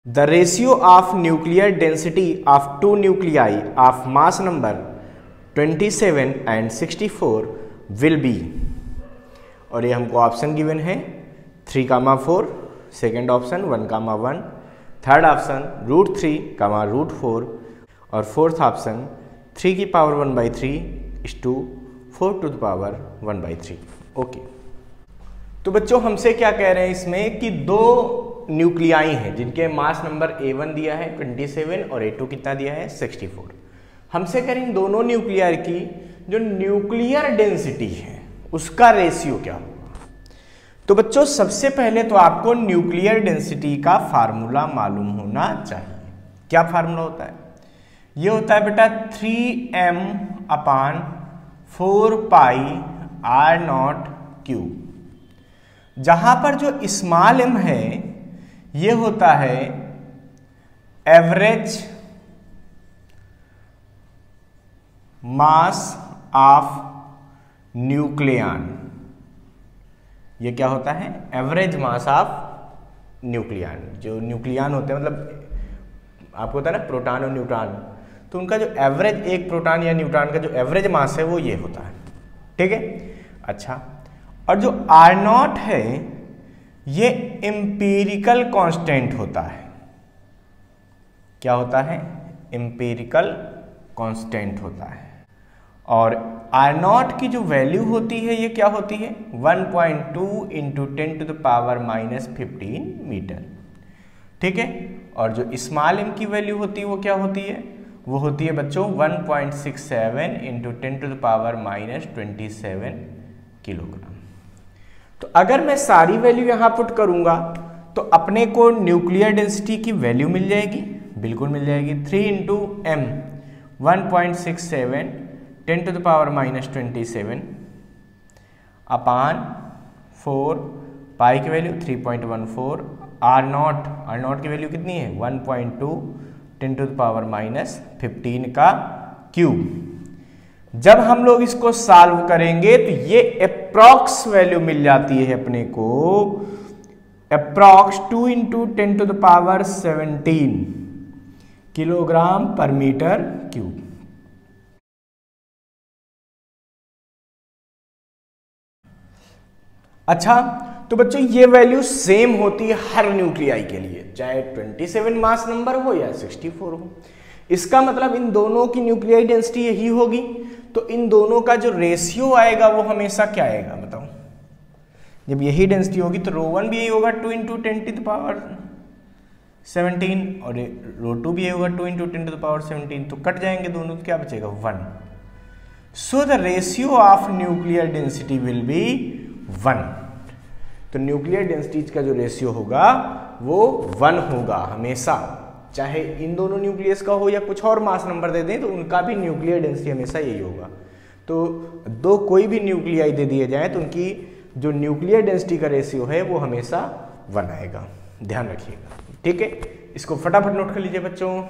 The ratio of nuclear density of two nuclei of mass number 27 and 64 will be, और ये हमको option given है 3,4, second option 1,1, third option √3, √4 और fourth option 3 की power 1/3 is to 4 to the power 1/3। Okay, तो बच्चों हमसे क्या कह रहे हैं इसमें कि दो न्यूक्लियाई हैं जिनके मास नंबर A1 दिया है 27 और A2 कितना दिया है 64। हमसे कह रहे हैं दोनों न्यूक्लियर की जो न्यूक्लियर डेंसिटी है उसका रेशियो क्या होगा। तो बच्चों सबसे पहले तो आपको न्यूक्लियर डेंसिटी का फार्मूला मालूम होना चाहिए। क्या फार्मूला होता है? ये होता है बेटा 3m/4πr0 जहां पर जो स्मॉल m है ये होता है एवरेज मास ऑफ न्यूक्लियन। ये क्या होता है? Average mass of nucleon. जो न्यूक्लियन होते हैं मतलब आपको होता है ना प्रोटॉन और न्यूट्रॉन, तो उनका जो एवरेज एक प्रोटॉन या न्यूट्रॉन का जो एवरेज मास है वो ये होता है। ठीक है, अच्छा। और जो R0 है ये एम्पिरिकल कांस्टेंट होता है। क्या होता है? एम्पिरिकल कांस्टेंट होता है। और R0 की जो वैल्यू होती है ये क्या होती है? 1.2 × 10⁻⁻15 मीटर। ठीक है, और जो स्मॉल m की वैल्यू होती है वो क्या होती है? वो होती है बच्चों 1.67 × 10⁻27 किलोग्राम। तो अगर मैं सारी वैल्यू यहां पुट करूंगा तो अपने को न्यूक्लियर डेंसिटी की वैल्यू मिल जाएगी, बिल्कुल मिल जाएगी। 3 × m 1.67 10⁻27 अपान 4 पाई की वैल्यू 3.14, R0 की वैल्यू कितनी है? 1.2 10⁻⁻15 का क्यूब। जब हम लोग इसको सॉल्व करेंगे तो ये अप्रॉक्स वैल्यू मिल जाती है अपने को, अप्रॉक्स 2 × 10⁻17 किलोग्राम पर मीटर क्यूब। अच्छा, तो बच्चों ये वैल्यू सेम होती है हर न्यूक्लियाई के लिए, चाहे 27 मास नंबर हो या 64 हो। इसका मतलब इन दोनों की न्यूक्लियाई डेंसिटी यही होगी, तो इन दोनों का जो रेशियो आएगा वो हमेशा क्या आएगा बताओ? जब यही डेंसिटी होगी तो ρ1 भी यही होगा 2 × 10⁻17 और ρ2 भी यही होगा 2 × 10⁻17, तो कट जाएंगे दोनों, तो क्या बचेगा? 1। So the ratio of nuclear density will be 1। तो न्यूक्लियर डेंसिटी का जो रेशियो होगा वो 1 होगा हमेशा, चाहे इन दोनों न्यूक्लियस का हो या कुछ और मास नंबर दे दें तो उनका भी न्यूक्लियर डेंसिटी हमेशा यही होगा। तो दो कोई भी न्यूक्लियाई दे दिए जाए तो उनकी जो न्यूक्लियर डेंसिटी का रेशियो है वो हमेशा 1 आएगा, ध्यान रखिएगा। ठीक है, इसको फटाफट नोट कर लीजिए बच्चों।